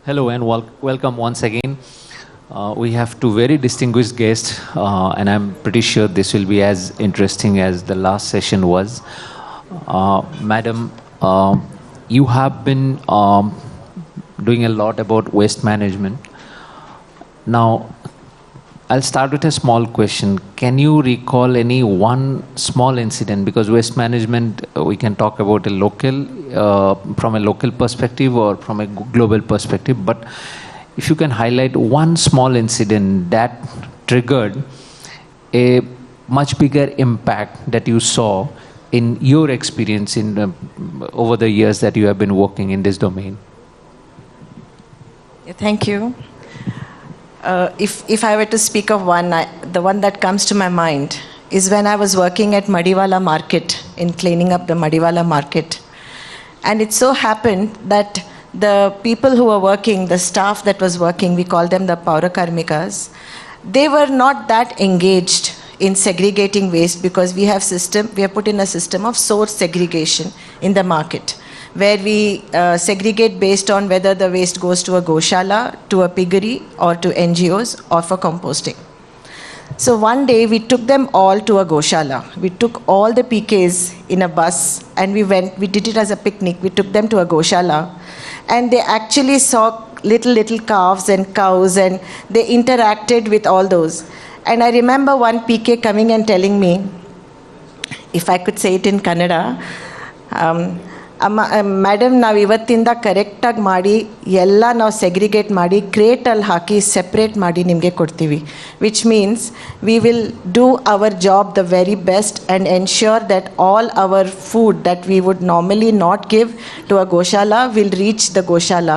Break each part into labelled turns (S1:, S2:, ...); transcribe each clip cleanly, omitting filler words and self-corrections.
S1: Hello and welcome once again. We have two very distinguished guests, and I'm pretty sure this will be as interesting as the last session was. Madam, you have been doing a lot about waste management. Now, I'll start with a small question. Can you recall any one small incident? Because waste management, we can talk about a local, from a local perspective or from a global perspective. But if you can highlight one small incident that triggered a much bigger impact that you saw in your experience in over the years that you have been working in this domain.
S2: Thank you. If I were to speak of one, the one that comes to my mind is when I was working at Madiwala market, in cleaning up the Madiwala market. And it so happened that the people who were working, the staff that was working, we call them the Paurakarmikas, they were not that engaged in segregating waste because we have put in a system of source segregation in the market, where we segregate based on whether the waste goes to a goshala, to a piggery, or to NGOs, or for composting. So one day we took them all to a goshala. We took all the PKs in a bus and we did it as a picnic. We took them to a goshala and they actually saw little calves and cows and they interacted with all those. And I remember one PK coming and telling me, if I could say it in Kannada, madam ನಾವು ಇವತ್ತಿಂದ ಕರೆಕ್ಟಾಗಿ ಮಾಡಿ ಎಲ್ಲ ನಾವು segregate ಮಾಡಿ ಕ್ರೇಟಲ್ಲಿ ಹಾಕಿ separate ಮಾಡಿ ನಿಮಗೆ ಕೊಡ್ತೀವಿ which means we will do our job the very best and ensure that all our food that we would normally not give to a goshala will reach the goshala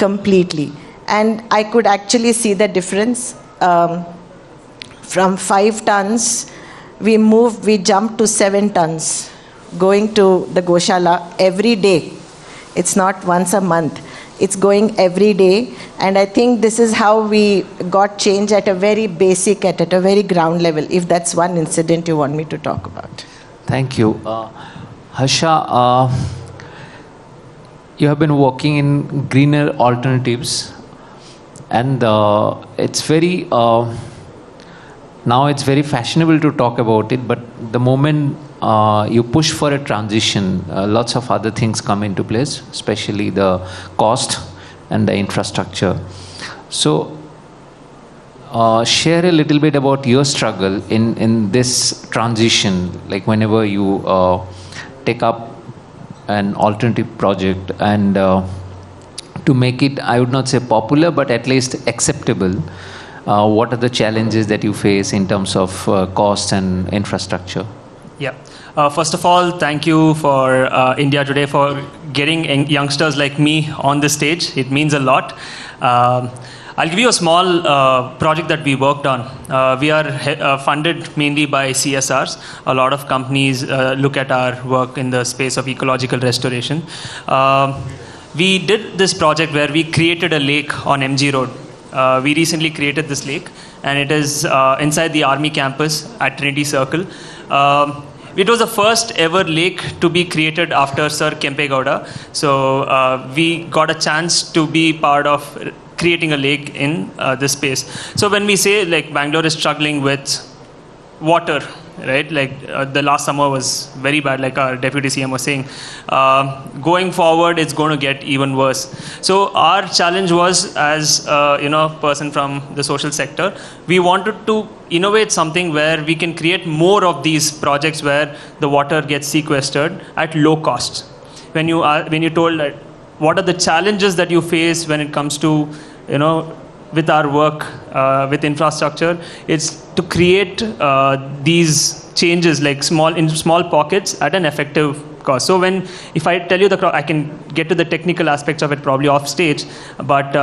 S2: completely and I could actually see the difference from 5 tons we jumped to 7 tons going to the goshala every day. It's not once a month. It's going every day. And I think this is how we got change at a very basic, at a very ground level, if that's one incident you want me to talk about.
S1: Thank you. Harsha, you have been working in greener alternatives and it's very... now it's very fashionable to talk about it, but the moment you push for a transition, lots of other things come into place, especially the cost and the infrastructure. So share a little bit about your struggle in this transition, like whenever you take up an alternative project and to make it, I would not say popular, but at least acceptable. What are the challenges that you face in terms of cost and infrastructure?
S3: Yeah. First of all, thank you for India Today for getting youngsters like me on the stage. It means a lot. I'll give you a small project that we worked on. We are funded mainly by CSRs. A lot of companies look at our work in the space of ecological restoration. We did this project where we created a lake on MG Road. We recently created this lake and it is inside the army campus at Trinity Circle. It was the first ever lake to be created after Sir Kempe Gowda. So we got a chance to be part of creating a lake in this space. So when we say like Bangalore is struggling with water, right? Like the last summer was very bad, like our deputy CM was saying. Going forward, it's going to get even worse. So our challenge was, as person from the social sector, we wanted to innovate something where we can create more of these projects where the water gets sequestered at low cost. When you told that, what are the challenges that you face when it comes to, with our work, with infrastructure, it's to create these changes like small pockets at an effective cost. So if I tell you I can get to the technical aspects of it probably off stage, but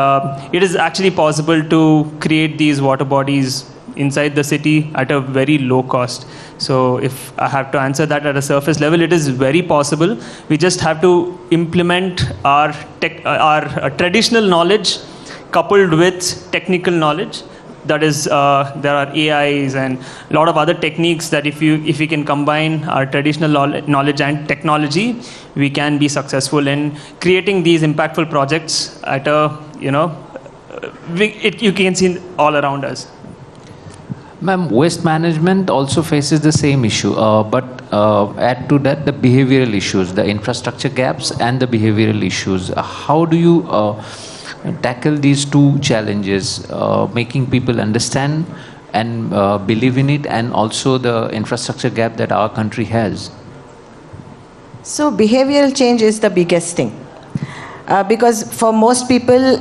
S3: it is actually possible to create these water bodies inside the city at a very low cost. So if I have to answer that at a surface level, it is very possible. We just have to implement our traditional knowledge coupled with technical knowledge, That is, there are AIs and a lot of other techniques that if we can combine our traditional knowledge and technology, we can be successful in creating these impactful projects at a, you can see all around us.
S1: Ma'am, waste management also faces the same issue, but add to that the behavioral issues, the infrastructure gaps and the behavioral issues. How do you tackle these two challenges, making people understand and believe in it, and also the infrastructure gap that our country has?
S2: So behavioral change is the biggest thing. Because for most people,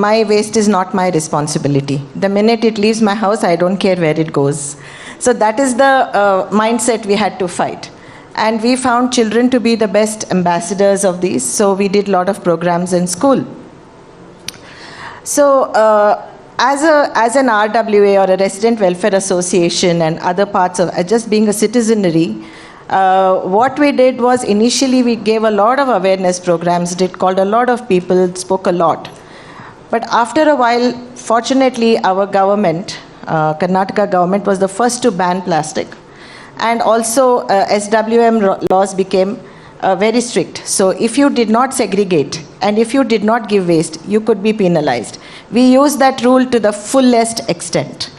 S2: my waste is not my responsibility. The minute it leaves my house, I don't care where it goes. So that is the mindset we had to fight. And we found children to be the best ambassadors of these, so we did a lot of programs in school. So as an RWA, or a Resident Welfare Association, and other parts of just being a citizenry, what we did was initially we gave a lot of awareness programs, called a lot of people, spoke a lot. But after a while, fortunately, our government, Karnataka government, was the first to ban plastic. And also SWM laws became very strict. So if you did not segregate and if you did not give waste, you could be penalized. We used that rule to the fullest extent.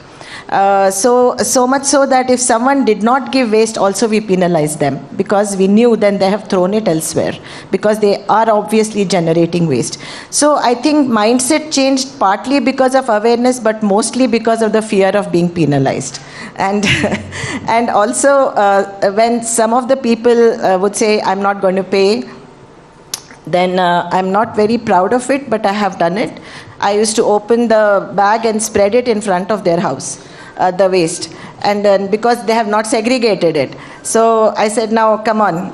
S2: So much so that if someone did not give waste, also we penalized them, because we knew then they have thrown it elsewhere, because they are obviously generating waste. So I think mindset changed partly because of awareness, but mostly because of the fear of being penalized. And and also when some of the people would say, I'm not going to pay, then I'm not very proud of it, but I have done it. I used to open the bag and spread it in front of their house, the waste, and then because they have not segregated it. So I said, now come on,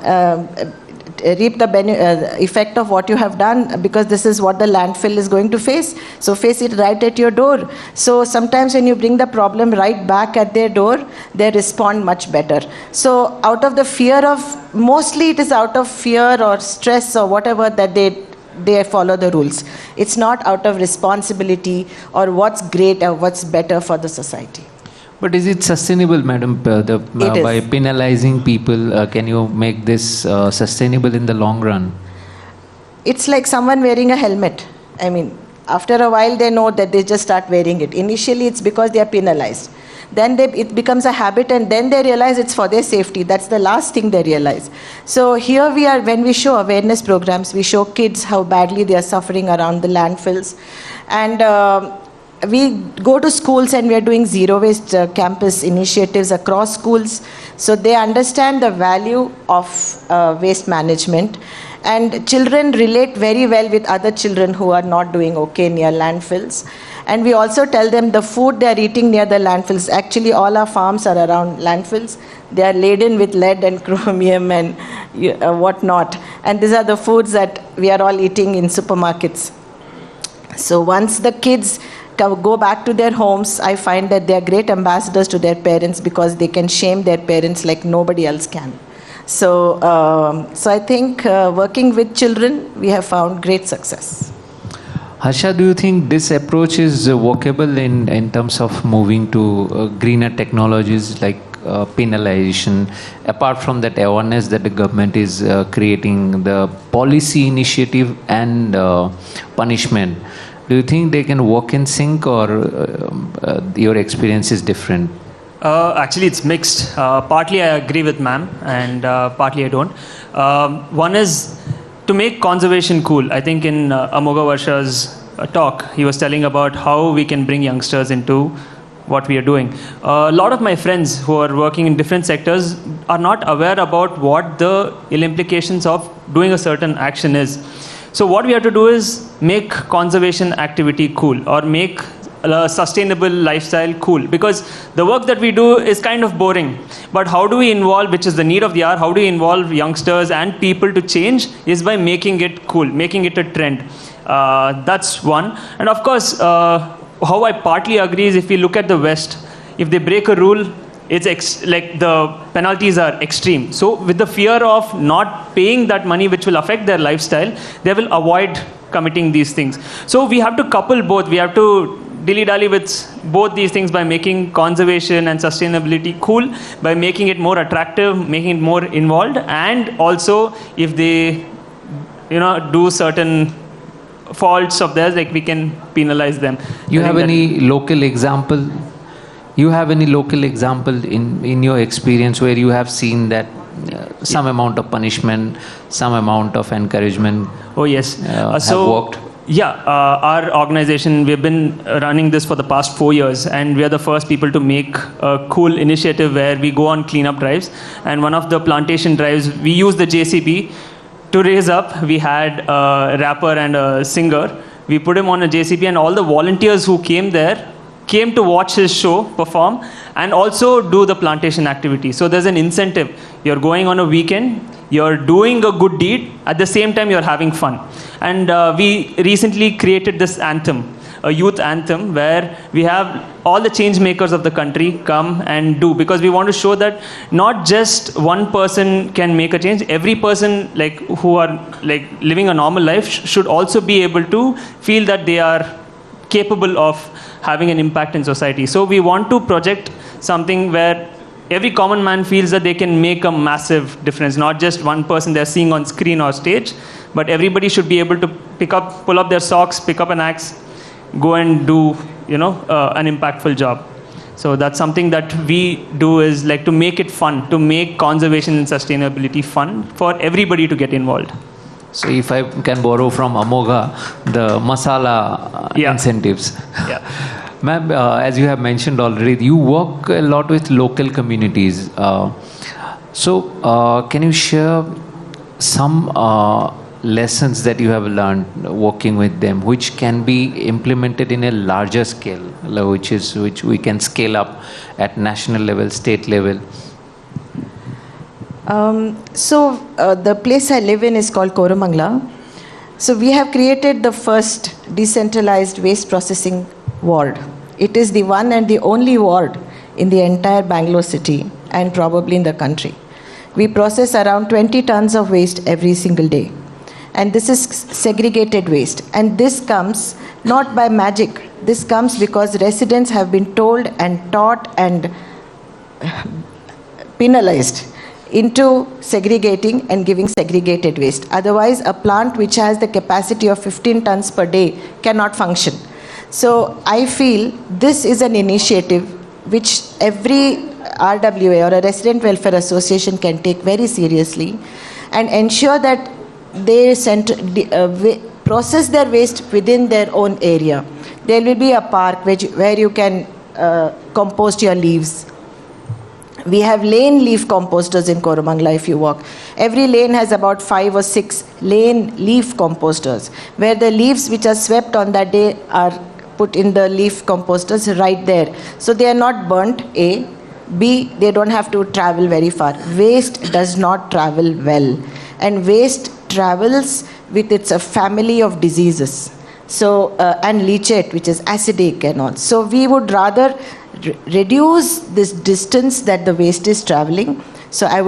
S2: reap the effect of what you have done, because this is what the landfill is going to face. So face it right at your door. So sometimes when you bring the problem right back at their door, they respond much better. So out of the fear of, mostly it is out of fear or stress or whatever that they follow the rules. It's not out of responsibility or what's great or what's better for the society.
S1: But is it sustainable, madam? By penalizing people, can you make this sustainable in the long run?
S2: It's like someone wearing a helmet. I mean, after a while they know that they just start wearing it. Initially it's because they are penalized. Then it becomes a habit, and then they realize it's for their safety. That's the last thing they realize. So here we are, when we show awareness programs, we show kids how badly they are suffering around the landfills. And we go to schools and we are doing zero waste campus initiatives across schools. So they understand the value of waste management. And children relate very well with other children who are not doing okay near landfills. And we also tell them the food they are eating near the landfills. Actually, all our farms are around landfills. They are laden with lead and chromium and whatnot. And these are the foods that we are all eating in supermarkets. So once the kids go back to their homes, I find that they are great ambassadors to their parents, because they can shame their parents like nobody else can. So I think working with children, we have found great success.
S1: Harsha, do you think this approach is workable in terms of moving to greener technologies like penalization, apart from that awareness that the government is creating, the policy initiative and punishment? Do you think they can work in sync, or your experience is different?
S3: Actually, it's mixed. Partly I agree with ma'am, and partly I don't. One is to make conservation cool. I think in Amoga Varsha's talk, he was telling about how we can bring youngsters into what we are doing. A lot of my friends who are working in different sectors are not aware about what the ill implications of doing a certain action is. So what we have to do is make conservation activity cool, or make a sustainable lifestyle cool, because the work that we do is kind of boring. But how do we involve, which is the need of the hour, how do we involve youngsters and people to change, is by making it cool, making it a trend. That's one. And of course, how I partly agree is, if we look at the West, if they break a rule, it's like the penalties are extreme. So with the fear of not paying that money, which will affect their lifestyle, they will avoid committing these things. So we have to couple both. We have to dilly-dally with both these things by making conservation and sustainability cool, by making it more attractive, making it more involved, and also if they, do certain faults of theirs, like we can penalize them.
S1: You have any local example? You have any local example in your experience where you have seen that some amount of punishment, some amount of encouragement?
S3: Oh yes.
S1: Have worked?
S3: Yeah, our organization, we've been running this for the past 4 years, and we are the first people to make a cool initiative where we go on cleanup drives. And one of the plantation drives, we use the JCB to raise up. We had a rapper and a singer. We put him on a JCB, and all the volunteers who came there came to watch his show perform and also do the plantation activity. So there's an incentive. You're going on a weekend, you're doing a good deed, at the same time you're having fun. And we recently created this anthem, a youth anthem, where we have all the change makers of the country come and do, because we want to show that not just one person can make a change. Every person who are living a normal life should also be able to feel that they are capable of having an impact in society. So we want to project something where every common man feels that they can make a massive difference, not just one person they're seeing on screen or stage, but everybody should be able to pull up their socks, pick up an axe, go and do an impactful job. So that's something that we do, is to make it fun, to make conservation and sustainability fun for everybody to get involved.
S1: So if I can borrow from Amoga, the masala incentives.
S3: Yeah.
S1: Ma'am, as you have mentioned already, you work a lot with local communities. So can you share some lessons that you have learned working with them, which can be implemented in a larger scale, which we can scale up at national level, state level?
S2: The place I live in is called Koramangala. So we have created the first decentralized waste processing ward. It is the one and the only ward in the entire Bangalore city and probably in the country. We process around 20 tons of waste every single day. And this is segregated waste. And this comes not by magic. This comes because residents have been told and taught and penalized into segregating and giving segregated waste. Otherwise, a plant which has the capacity of 15 tons per day cannot function. So I feel this is an initiative which every RWA or a resident welfare association can take very seriously and ensure that they process their waste within their own area. There will be a park where you can compost your leaves. We have lane leaf composters in Koramangala if you walk. Every lane has about 5 or 6 lane leaf composters, where the leaves which are swept on that day are put in the leaf composters right there. So they are not burnt, A. B, they don't have to travel very far. Waste does not travel well. And waste travels with its a family of diseases. So, and leachate, which is acidic and all. So we would rather reduce this distance that the waste is traveling. So I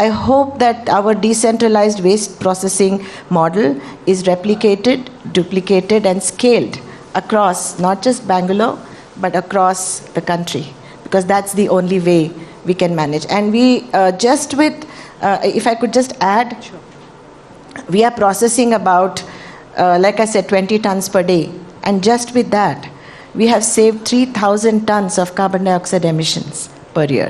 S2: hope that our decentralized waste processing model is replicated, duplicated and scaled across not just Bangalore, but across the country, because that's the only way we can manage. And we if I could just add, sure. We are processing about, like I said, 20 tons per day. And just with that, we have saved 3,000 tons of carbon dioxide emissions per year.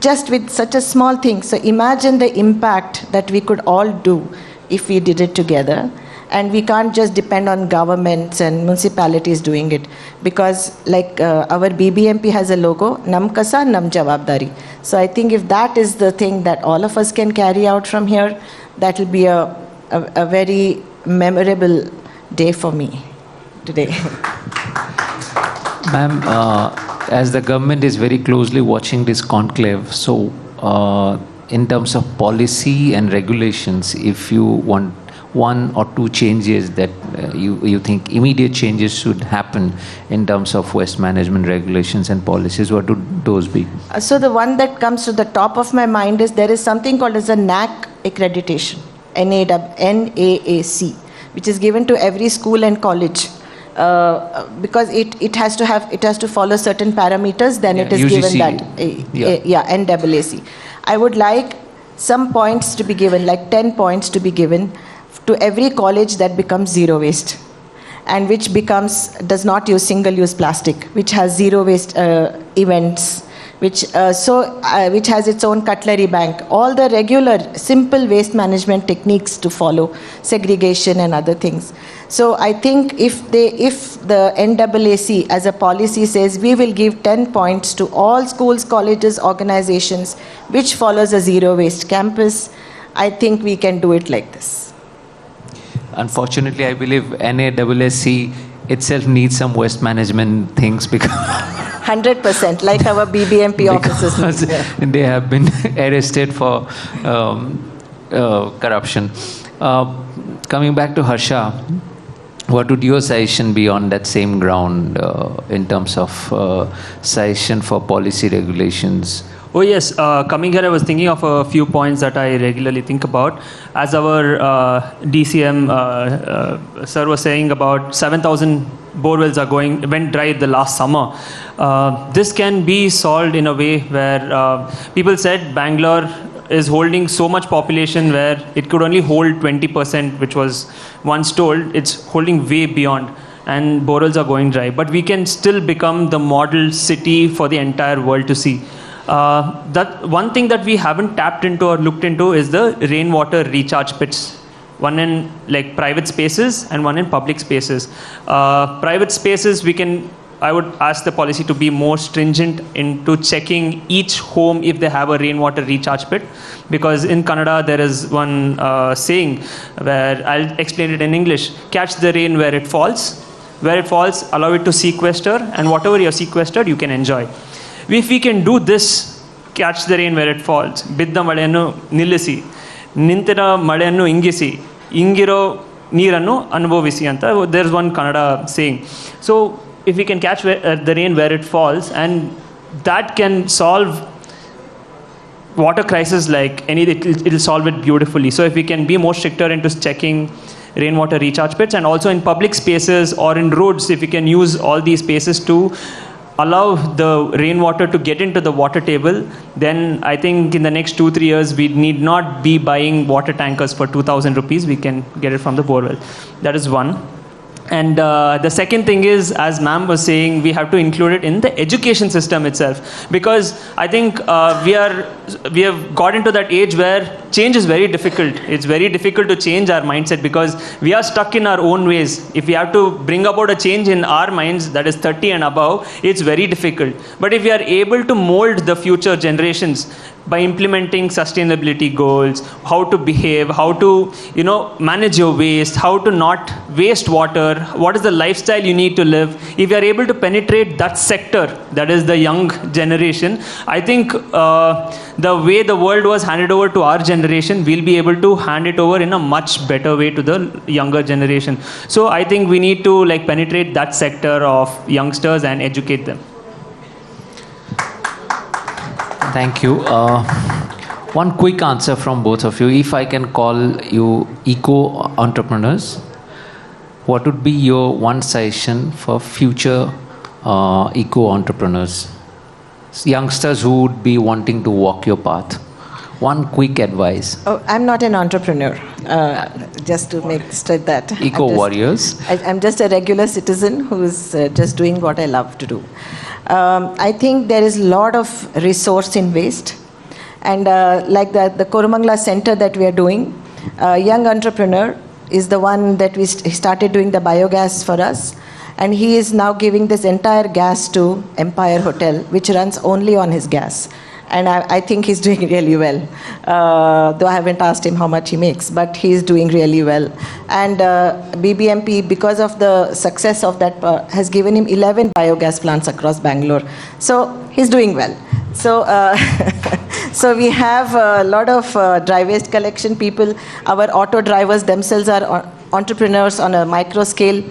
S2: Just with such a small thing. So imagine the impact that we could all do if we did it together. And we can't just depend on governments and municipalities doing it. Because like our BBMP has a logo, Nam Kasa, Nam Jawabdari. So I think if that is the thing that all of us can carry out from here, that will be a very memorable day for me today.
S1: Ma'am, as the government is very closely watching this conclave, so in terms of policy and regulations, if you want 1 or 2 changes that you think immediate changes should happen in terms of waste management regulations and policies, what would those be?
S2: So the one that comes to the top of my mind is there is something called as a NAC accreditation, NAAC, which is given to every school and college because it has to follow certain parameters, then it is
S1: UGC,
S2: given that NAAC. I would like some points to be given, like 10 points to be given to every college that becomes zero waste, and which does not use single-use plastic, which has zero waste events, which has its own cutlery bank, all the regular simple waste management techniques to follow, segregation and other things. So I think if the NAAC as a policy says we will give 10 points to all schools, colleges, organizations which follows a zero waste campus, I think we can do it like this.
S1: Unfortunately, I believe NAAC itself needs some waste management things because
S2: 100%, like our BBMP officers.
S1: They have been arrested for corruption. Coming back to Harsha, what would your suggestion be on that same ground in terms of suggestion for policy regulations?
S3: Oh yes, coming here I was thinking of a few points that I regularly think about. As our DCM sir was saying, about 7,000 borewells went dry the last summer. This can be solved in a way where people said Bangalore is holding so much population where it could only hold 20%, which was once told. It's holding way beyond, and borewells are going dry. But we can still become the model city for the entire world to see. That one thing that we haven't tapped into or looked into is the rainwater recharge pits. One in like private spaces and one in public spaces. Private spaces, I would ask the policy to be more stringent into checking each home if they have a rainwater recharge pit. Because in Kannada there is one saying where, I'll explain it in English: catch the rain where it falls. Where it falls, allow it to sequester, and whatever you have sequestered, you can enjoy. If we can do this, catch the rain where it falls, bidda ಮಳೆಯನ್ನು ನಿಲ್ಲಿಸಿ, ನಿಂತಿರೋ ಮಳೆಯನ್ನು ಇಂಗಿಸಿ, ಇಂಗಿರೋ ನೀರನ್ನು ಅನುಭವಿಸಿ ಅಂತ. There's one Kannada saying. So if we can catch the rain where it falls, and that can solve water crisis like it'll solve it beautifully. So if we can be more stricter into checking rainwater recharge pits, and also in public spaces or in roads, if we can use all these spaces to allow the rainwater to get into the water table, then I think in the next 2-3 years we need not be buying water tankers for 2,000 rupees. We can get it from the borewell. That is one. And the second thing is, as ma'am was saying, we have to include it in the education system itself, because I think we have got into that age where change is very difficult. It's very difficult to change our mindset because we are stuck in our own ways. If we have to bring about a change in our minds, that is 30 and above, it's very difficult. But if we are able to mold the future generations by implementing sustainability goals, how to behave, how to manage your waste, how to not waste water, what is the lifestyle you need to live. If you are able to penetrate that sector, that is the young generation, I think the way the world was handed over to our generation, we'll be able to hand it over in a much better way to the younger generation. So I think we need to penetrate that sector of youngsters and educate them.
S1: Thank you. One quick answer from both of you. If I can call you eco-entrepreneurs, what would be your one suggestion for future eco-entrepreneurs? Youngsters who would be wanting to walk your path. One quick advice.
S2: Oh, I'm not an entrepreneur, just to make straight that.
S1: Eco-warriors.
S2: I'm just a regular citizen who's just doing what I love to do. I think there is a lot of resource in waste, and like the Korumangala Center that we are doing, a young entrepreneur is the one that he started doing the biogas for us, and he is now giving this entire gas to Empire Hotel, which runs only on his gas. And I think he's doing really well, though I haven't asked him how much he makes, but he's doing really well. And BBMP, because of the success of that, has given him 11 biogas plants across Bangalore. So he's doing well. So, so we have a lot of dry waste collection people. Our auto drivers themselves are entrepreneurs on a micro scale.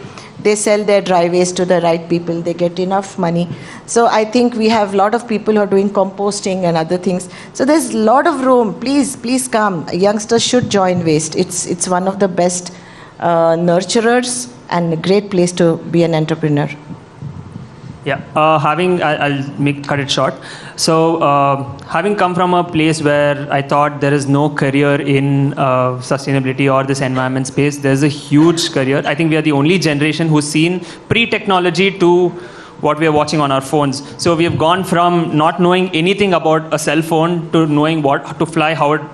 S2: They sell their dry waste to the right people. They get enough money. So I think we have a lot of people who are doing composting and other things. So there's a lot of room. Please come. Youngsters should join waste. It's one of the best nurturers and a great place to be an entrepreneur.
S3: Yeah, I'll cut it short. So, having come from a place where I thought there is no career in sustainability or this environment space, there's a huge career. I think we are the only generation who's seen pre-technology to what we are watching on our phones. So we have gone from not knowing anything about a cell phone to knowing what to fly, how a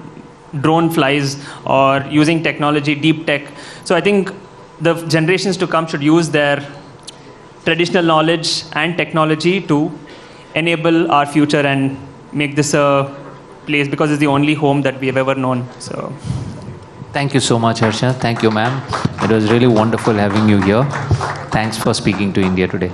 S3: drone flies, or using technology, deep tech. So I think the generations to come should use their traditional knowledge and technology to enable our future and make this a place, because it's the only home that we have ever known. So,
S1: Thank you so much, Harsha. Thank you, ma'am. It was really wonderful having you here. Thanks for speaking to India today.